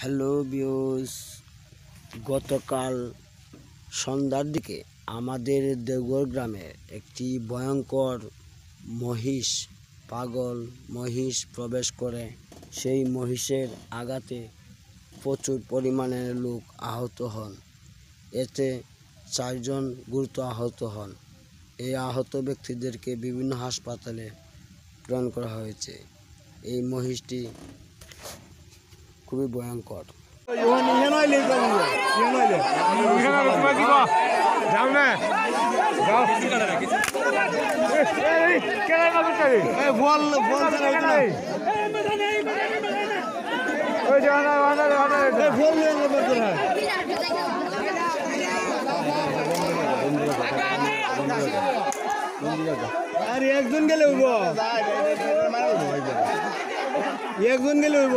Hello viewers, গতকাল সন্ধ্যার দিকে আমাদের দেওঘর গ্রামে একটি ভয়ঙ্কর পাগল মহিষ প্রবেশ করে। সেই মহিষের আঘাতে প্রচুর পরিমাণে লোক আহত হন। এতে 4 জন গুরুতর আহত হন। এই আহত ব্যক্তিদেরকে বিভিন্ন হাসপাতালে প্রেরণ করা হয়েছে। এই মহিষটি খুবই ভয়ঙ্কর। আরে একজন গেলে হইব, একজন গেলে হইব।